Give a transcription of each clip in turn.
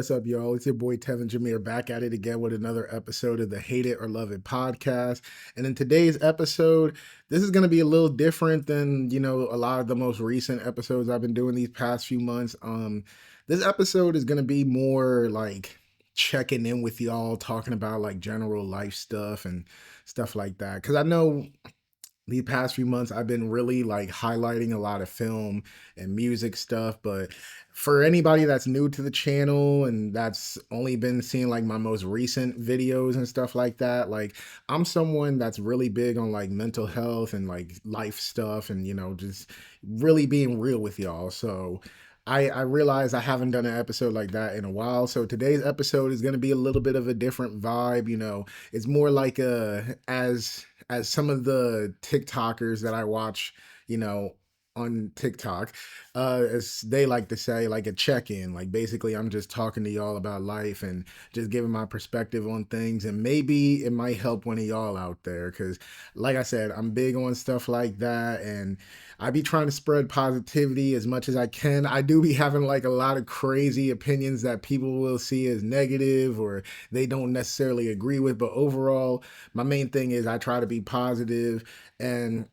What's up, y'all? It's your boy Tevin Jameer back at it again with another episode of the Hate It or Love It podcast. And in today's episode, this is going to be a little different than, a lot of the most recent episodes I've been doing these past few months. This episode is going to be more like checking in with y'all, talking about like general life stuff and stuff like that. Cause I know the past few months I've been really like highlighting a lot of film and music stuff, but for anybody that's new to the channel and that's only been seeing like my most recent videos and stuff like that, like I'm someone that's really big on like mental health and like life stuff and just really being real with y'all. So I realize I haven't done an episode like that in a while. So today's episode is going to be a little bit of a different vibe. It's more like as some of the TikTokers that I watch, you know, on TikTok, as they like to say, like a check-in. Like basically I'm just talking to y'all about life and just giving my perspective on things, and maybe it might help one of y'all out there. Cause like I said, I'm big on stuff like that, and I be trying to spread positivity as much as I can. I do be having like a lot of crazy opinions that people will see as negative or they don't necessarily agree with, but overall my main thing is I try to be positive. And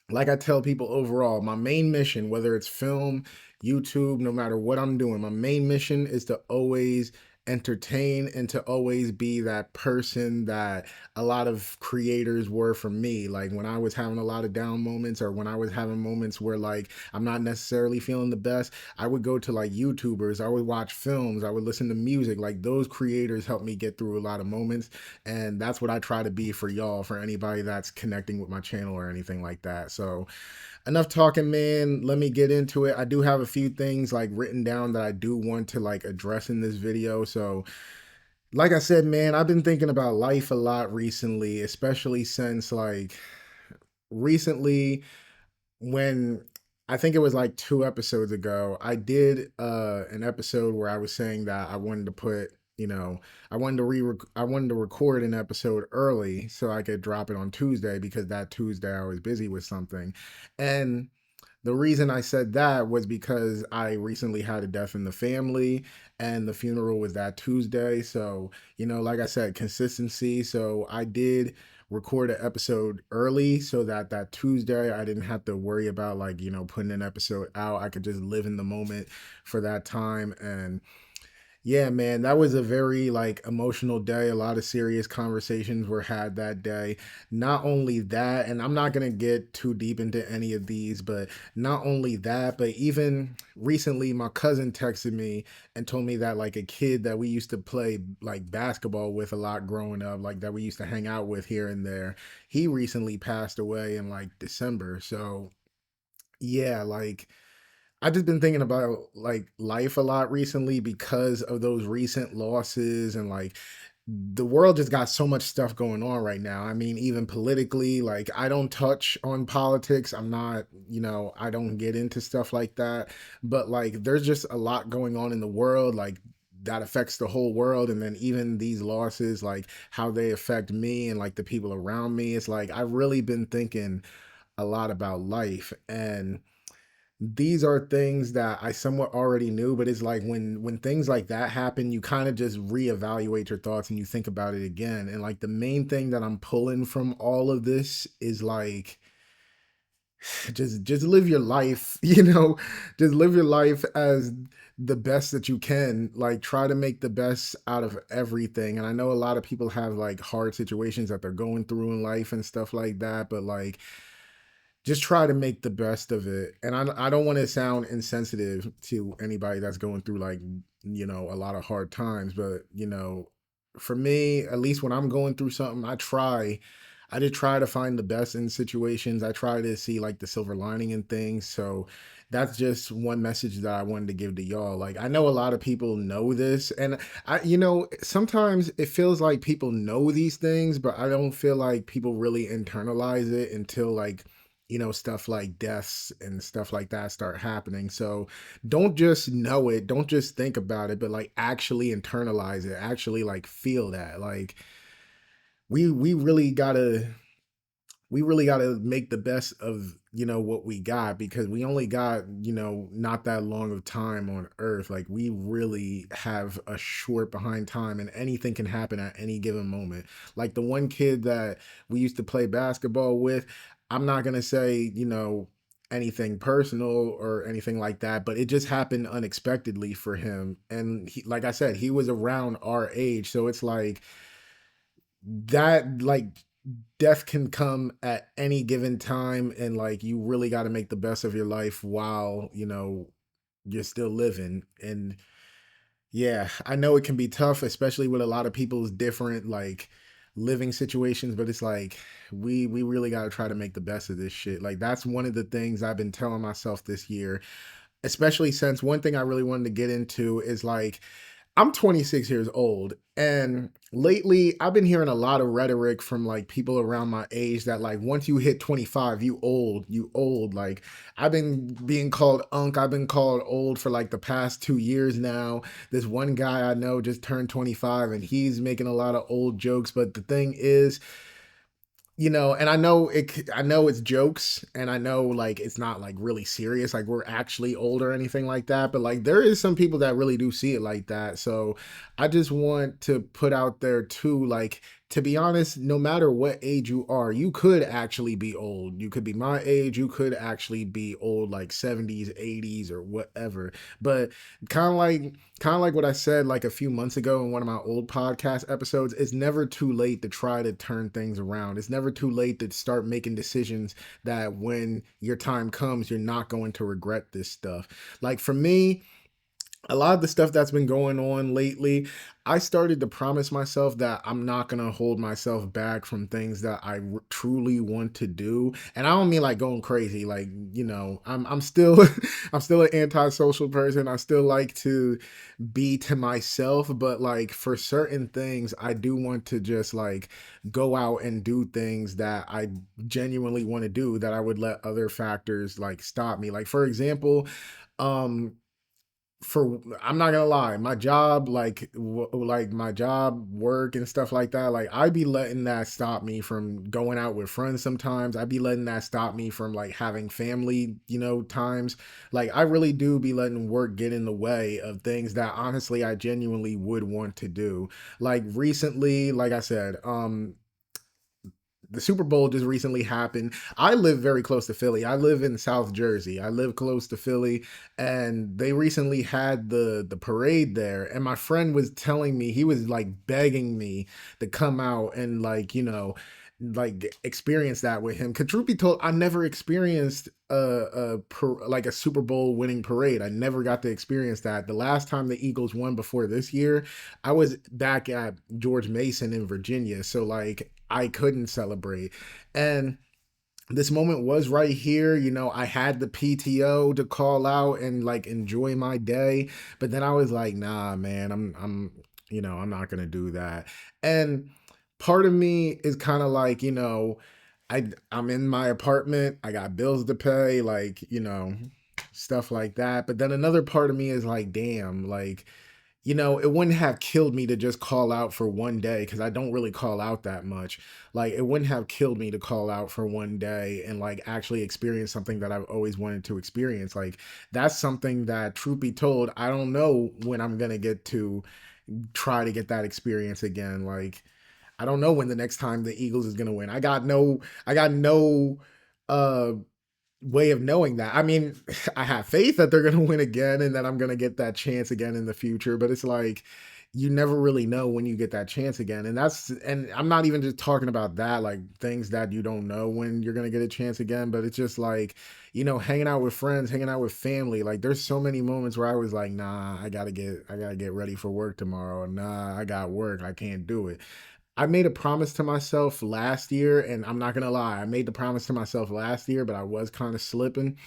like I tell people, overall, my main mission, whether it's film, YouTube, no matter what I'm doing, my main mission is to always entertain and to always be that person that a lot of creators were for me. Like when I was having a lot of down moments, or when I was having moments where like I'm not necessarily feeling the best, I would go to like YouTubers, I would watch films, I would listen to music. Like those creators helped me get through a lot of moments, and that's what I try to be for y'all, for anybody that's connecting with my channel or anything like that. So enough talking, man. Let me get into it. I do have a few things like written down that I do want to like address in this video. So like I said, man, I've been thinking about life a lot recently, especially since like recently, when I think it was like 2 episodes ago, I did an episode where I was saying that I wanted to put, I wanted to record an episode early so I could drop it on Tuesday, because that Tuesday I was busy with something. And the reason I said that was because I recently had a death in the family, and the funeral was that Tuesday. So, like I said, consistency. So I did record an episode early so that that Tuesday I didn't have to worry about like, putting an episode out. I could just live in the moment for that time. And yeah, man, that was a very like emotional day. A lot of serious conversations were had that day. Not only that, and I'm not going to get too deep into any of these, but not only that, but even recently my cousin texted me and told me that like a kid that we used to play like basketball with a lot growing up, like that we used to hang out with here and there, he recently passed away in like December. So, yeah, like I just been thinking about like life a lot recently because of those recent losses, and like the world just got so much stuff going on right now. I mean, even politically, like I don't touch on politics. I'm not, I don't get into stuff like that. But like there's just a lot going on in the world, like that affects the whole world. And then even these losses, like how they affect me and like the people around me. It's like I've really been thinking a lot about life, and these are things that I somewhat already knew, but it's like when things like that happen, you kind of just reevaluate your thoughts and you think about it again. And like the main thing that I'm pulling from all of this is like just live your life, just live your life as the best that you can. Like try to make the best out of everything. And I know a lot of people have like hard situations that they're going through in life and stuff like that, but like just try to make the best of it. And I don't want to sound insensitive to anybody that's going through like, a lot of hard times, but, for me, at least when I'm going through something, I did try to find the best in situations. I try to see like the silver lining in things. So that's just one message that I wanted to give to y'all. Like, I know a lot of people know this, and sometimes it feels like people know these things, but I don't feel like people really internalize it until like, stuff like deaths and stuff like that start happening. So don't just know it, don't just think about it, but like actually internalize it, actually like feel that. Like we really gotta we really got to make the best of what we got, because we only got not that long of time on earth. Like, we really have a short behind time, and anything can happen at any given moment. Like the one kid that we used to play basketball with, I'm not going to say anything personal or anything like that, but it just happened unexpectedly for him. And he, like I said, he was around our age, so it's like that, like, death can come at any given time, and like you really got to make the best of your life while you're still living. And yeah, I know it can be tough, especially with a lot of people's different like living situations, but it's like we really got to try to make the best of this shit. Like, that's one of the things I've been telling myself this year, especially since one thing I really wanted to get into is like, I'm 26 years old, and lately I've been hearing a lot of rhetoric from like people around my age that like once you hit 25, you old, you old. Like, I've been being called unk, I've been called old for like the past 2 years now. This one guy I know just turned 25 and he's making a lot of old jokes, but the thing is, and I know it's jokes, and I know like it's not like really serious, like we're actually old or anything like that, but like there is some people that really do see it like that. So I just want to put out there too, like, to be honest, no matter what age you are, you could actually be old. You could be my age, you could actually be old, like 70s, 80s, or whatever. But kind of like what I said like a few months ago in one of my old podcast episodes, it's never too late to try to turn things around. It's never too late to start making decisions that when your time comes, you're not going to regret this stuff. Like for me, a lot of the stuff that's been going on lately, I started to promise myself that I'm not going to hold myself back from things that truly want to do. And I don't mean like going crazy. Like, I'm still I'm still an antisocial person. I still like to be to myself, but like for certain things, I do want to just like go out and do things that I genuinely want to do, that I would let other factors like stop me. Like for example, um for I'm not gonna lie, my job, like like my job work and stuff like that, like I'd be letting that stop me from going out with friends. Sometimes I'd be letting that stop me from like having family times. Like I really do be letting work get in the way of things that honestly I genuinely would want to do. Like recently, like I said, the Super Bowl just recently happened. I live very close to Philly. I live in South Jersey. I live close to Philly, and they recently had the parade there. And my friend was telling me, he was like begging me to come out and like experience that with him. Cause truth be told, I never experienced like a Super Bowl winning parade. I never got to experience that. The last time the Eagles won before this year, I was back at George Mason in Virginia. So like I couldn't celebrate. And this moment was right here. I had the PTO to call out and like enjoy my day, but then I was like, nah, man, I'm not gonna do that. And part of me is kind of like, I'm in my apartment, I got bills to pay, like, stuff like that. But then another part of me is like, damn, like, it wouldn't have killed me to just call out for one day, because I don't really call out that much. Like, it wouldn't have killed me to call out for one day and like actually experience something that I've always wanted to experience. Like, that's something that, truth be told, I don't know when I'm gonna get to try to get that experience again. Like, I don't know when the next time the Eagles is gonna win. I got no uh way of knowing that. I mean, I have faith that they're going to win again and that I'm going to get that chance again in the future, but it's like you never really know when you get that chance again. And I'm not even just talking about that, like things that you don't know when you're going to get a chance again, but it's just like, hanging out with friends, hanging out with family. Like there's so many moments where I was like, nah, I got to get ready for work tomorrow. Nah, I got work. I can't do it. I made a promise to myself last year, and I'm not gonna lie, I made the promise to myself last year, but I was kind of slipping.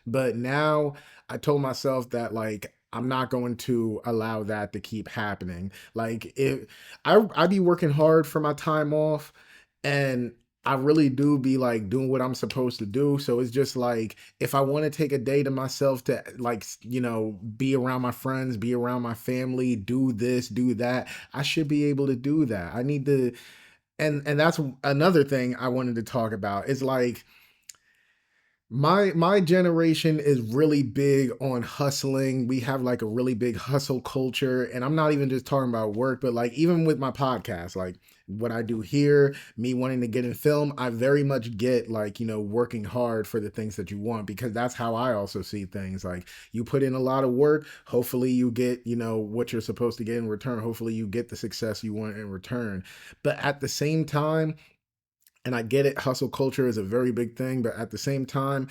But now I told myself that like I'm not going to allow that to keep happening. Like if I be working hard for my time off, and I really do be like doing what I'm supposed to do. So it's just like if I want to take a day to myself to like be around my friends, be around my family, do this, do that, I should be able to do that. I need to And that's another thing I wanted to talk about. Is like my generation is really big on hustling. We have like a really big hustle culture, and I'm not even just talking about work, but like even with my podcast, like what I do here, me wanting to get in film, I very much get like, working hard for the things that you want, because that's how I also see things. Like you put in a lot of work, hopefully you get, what you're supposed to get in return. Hopefully you get the success you want in return. But at the same time, and I get it, hustle culture is a very big thing, but at the same time,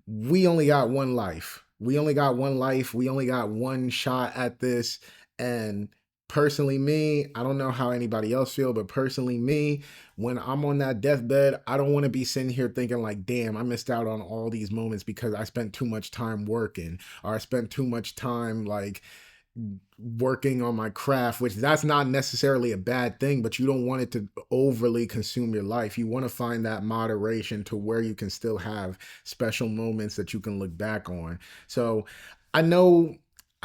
we only got one life. We only got one life. We only got one shot at this. And personally, me, I don't know how anybody else feel, but personally, me, when I'm on that deathbed, I don't want to be sitting here thinking like, damn, I missed out on all these moments because I spent too much time working, or I spent too much time like working on my craft, which that's not necessarily a bad thing, but you don't want it to overly consume your life. You want to find that moderation to where you can still have special moments that you can look back on. So I know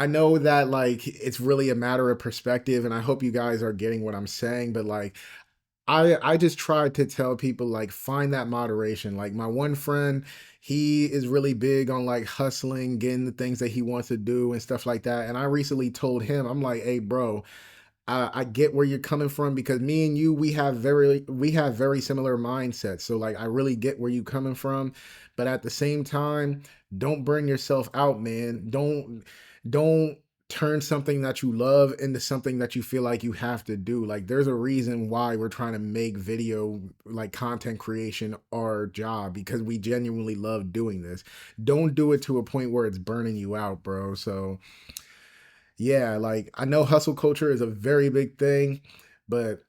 I know that like it's really a matter of perspective, and I hope you guys are getting what I'm saying, but like I just try to tell people like find that moderation. Like my one friend, he is really big on like hustling, getting the things that he wants to do and stuff like that. And I recently told him, I'm like, hey, bro, I get where you're coming from, because me and you, we have very similar mindsets. So like I really get where you coming from, but at the same time, don't burn yourself out, man. Don't turn something that you love into something that you feel like you have to do. Like there's a reason why we're trying to make video, like content creation, our job, because we genuinely love doing this. Don't do it to a point where it's burning you out, bro. So yeah, like I know hustle culture is a very big thing, but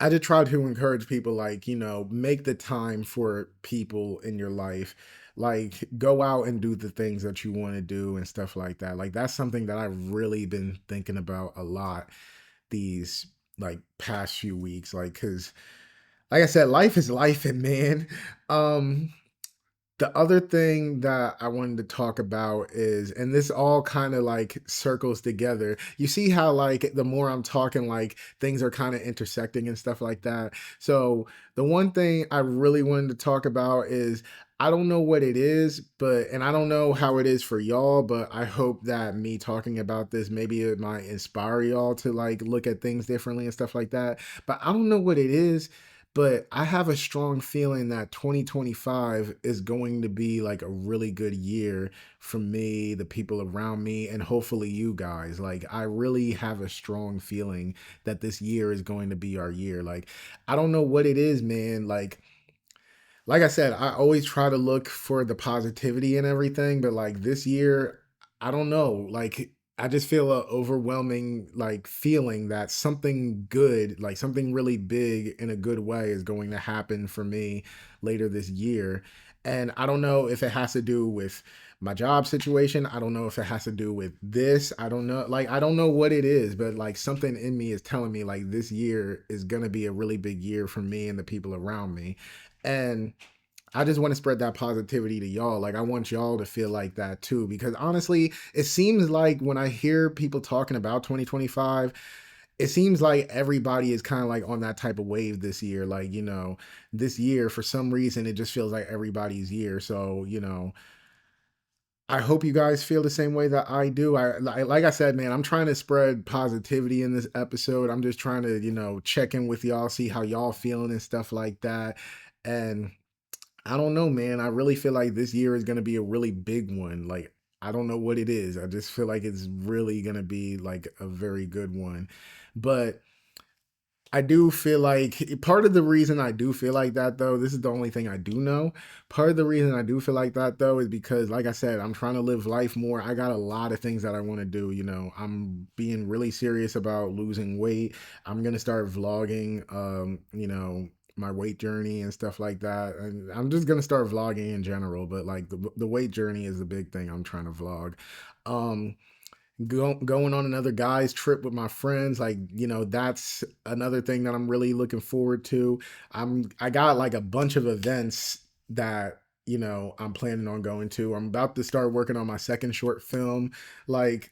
I just try to encourage people like, make the time for people in your life. Like go out and do the things that you want to do and stuff like that. Like that's something that I've really been thinking about a lot these like past few weeks. Like cuz like I said, life is life, and man. Um the other thing that I wanted to talk about is, and this all kind of like circles together. You see how like the more I'm talking, like things are kind of intersecting and stuff like that. So the one thing I really wanted to talk about is, I don't know what it is, but and I don't know how it is for y'all, but I hope that me talking about this, maybe it might inspire y'all to like look at things differently and stuff like that. But I don't know what it is, but I have a strong feeling that 2025 is going to be like a really good year for me, the people around me, and hopefully you guys. Like, I really have a strong feeling that this year is going to be our year. Like, I don't know what it is, man. Like I said, I always try to look for the positivity in everything, but like this year, I don't know. Like I just feel a overwhelming like feeling that something good, like something really big in a good way, is going to happen for me later this year. And I don't know if it has to do with my job situation. I don't know if it has to do with this. I don't know. Like I don't know what it is, but like something in me is telling me like this year is going to be a really big year for me and the people around me. And I just want to spread that positivity to y'all. Like, I want y'all to feel like that too. Because honestly, it seems like when I hear people talking about 2025, it seems like everybody is kind of like on that type of wave this year. Like, this year, for some reason, it just feels like everybody's year. So, I hope you guys feel the same way that I do. Like I said, man, I'm trying to spread positivity in this episode. I'm just trying to, check in with y'all, see how y'all feeling and stuff like that. And I don't know, man. I really feel like this year is going to be a really big one. Like, I don't know what it is. I just feel like it's really going to be like a very good one. But I do feel like part of the reason I do feel like that, though, this is the only thing I do know. Part of the reason I do feel like that, though, is because, like I said, I'm trying to live life more. I got a lot of things that I want to do. I'm being really serious about losing weight. I'm going to start vlogging, my weight journey and stuff like that. And I'm just going to start vlogging in general, but like the weight journey is the big thing I'm trying to vlog. Um, going on another guy's trip with my friends, like, that's another thing that I'm really looking forward to. I got like a bunch of events that I'm planning on going to. I'm about to start working on my second short film. Like,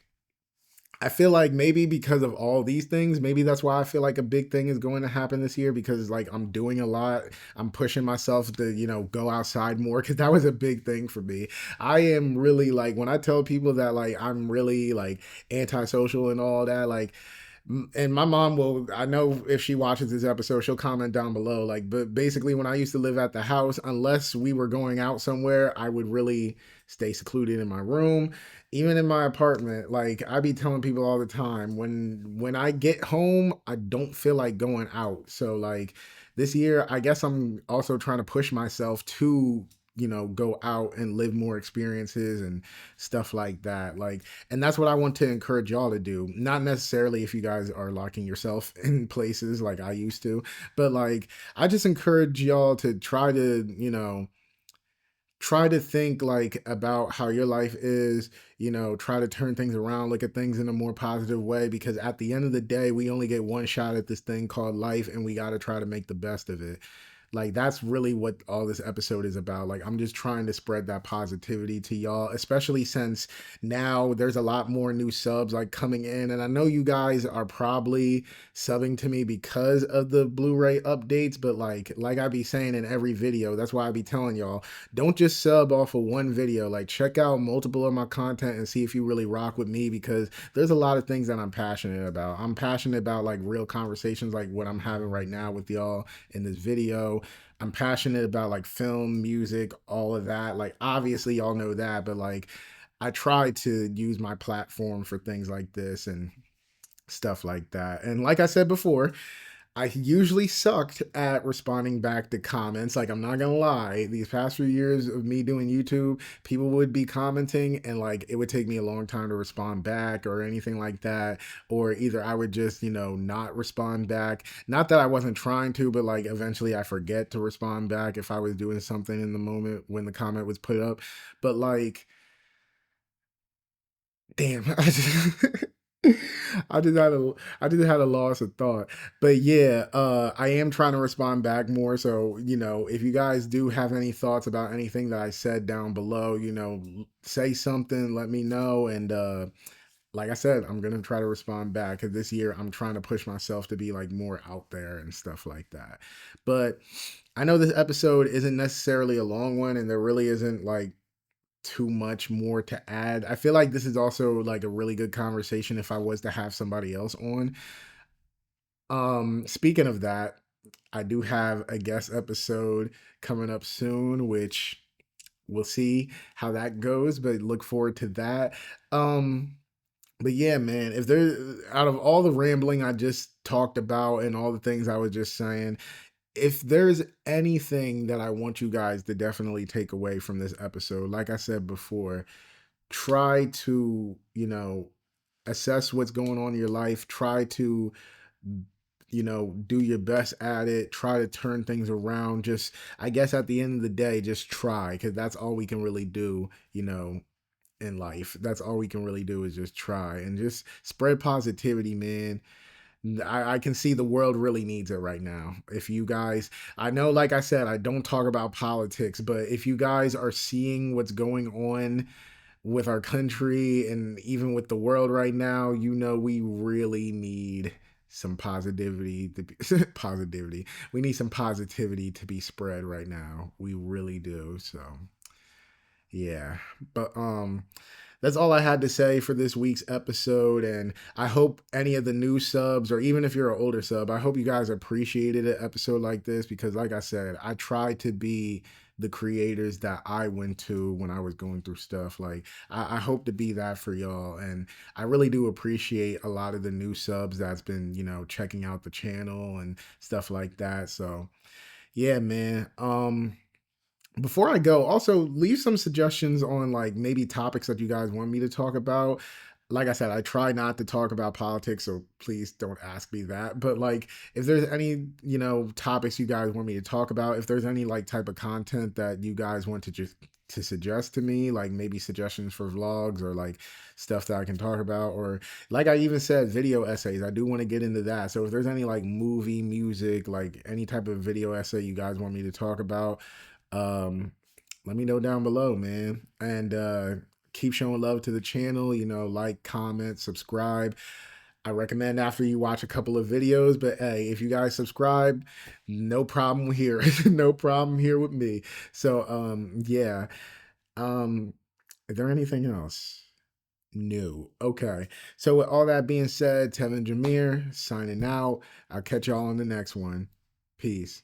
I feel like maybe because of all these things, maybe that's why I feel like a big thing is going to happen this year, because like I'm doing a lot. I'm pushing myself to, go outside more, because that was a big thing for me. I am really like, when I tell people that like I'm really like antisocial and all that, like, and my mom will, I know if she watches this episode, she'll comment down below, like, but basically when I used to live at the house, unless we were going out somewhere, I would really stay secluded in my room. Even in my apartment, like I be telling people all the time, when I get home, I don't feel like going out. So like this year, I guess I'm also trying to push myself to, go out and live more experiences and stuff like that. Like, and that's what I want to encourage y'all to do. Not necessarily if you guys are locking yourself in places like I used to, but like I just encourage y'all to try to, try to think like about how your life is, try to turn things around, look at things in a more positive way, because at the end of the day, we only get one shot at this thing called life, and we got to try to make the best of it. Like that's really what all this episode is about. Like I'm just trying to spread that positivity to y'all, especially since now there's a lot more new subs like coming in, and I know you guys are probably subbing to me because of the Blu-ray updates, but like I be saying in every video, that's why I be telling y'all, don't just sub off of one video. Like check out multiple of my content and see if you really rock with me, because there's a lot of things that I'm passionate about. I'm passionate about like real conversations like what I'm having right now with y'all in this video. I'm passionate about like film, music, all of that. Like obviously y'all know that, but like I try to use my platform for things like this and stuff like that. And like I said before, I usually sucked at responding back to comments. Like, I'm not gonna lie, these past few years of me doing YouTube, people would be commenting, and like it would take me a long time to respond back or anything like that. Or either I would just, not respond back. Not that I wasn't trying to, but like eventually I forget to respond back if I was doing something in the moment when the comment was put up. But like, damn, I just had a I just had a loss of thought. But yeah, I am trying to respond back more. So, if you guys do have any thoughts about anything that I said down below, say something, let me know. And like I said, I'm gonna try to respond back, because this year I'm trying to push myself to be like more out there and stuff like that. But I know this episode isn't necessarily a long one, and there really isn't like too much more to add. I feel like this is also like a really good conversation if I was to have somebody else on. Speaking of that, I do have a guest episode coming up soon, which we'll see how that goes, but look forward to that. Um but yeah, man, if there, out of all the rambling I just talked about and all the things I was just saying, if there's anything that I want you guys to definitely take away from this episode, like I said before, try to, assess what's going on in your life. Try to, do your best at it. Try to turn things around. Just, I guess at the end of the day, just try, because that's all we can really do, in life. That's all we can really do is just try and just spread positivity, man. I can see the world really needs it right now. If you guys, I know, like I said, I don't talk about politics, but if you guys are seeing what's going on with our country and even with the world right now, we really need some positivity to be positivity. We need some positivity to be spread right now. We really do. So, yeah. But that's all I had to say for this week's episode. And I hope any of the new subs, or even if you're an older sub, I hope you guys appreciated an episode like this, because, like I said, I try to be the creators that I went to when I was going through stuff. Like, I hope to be that for y'all. And I really do appreciate a lot of the new subs that's been, checking out the channel and stuff like that. So, yeah, man. Before I go, also leave some suggestions on like maybe topics that you guys want me to talk about. Like I said, I try not to talk about politics, so please don't ask me that. But like, if there's any, topics you guys want me to talk about, if there's any like type of content that you guys want to just to suggest to me, like maybe suggestions for vlogs or like stuff that I can talk about, or like I even said, video essays. I do want to get into that. So if there's any like movie, music, like any type of video essay you guys want me to talk about, um let me know down below, man. And keep showing love to the channel, you know, like, comment, subscribe. I recommend after you watch a couple of videos, but hey, if you guys subscribe, no problem here. No problem here with me. So yeah. Um is there anything else? No. Okay. So with all that being said, Tevin Jameer signing out. I'll catch y'all on the next one. Peace.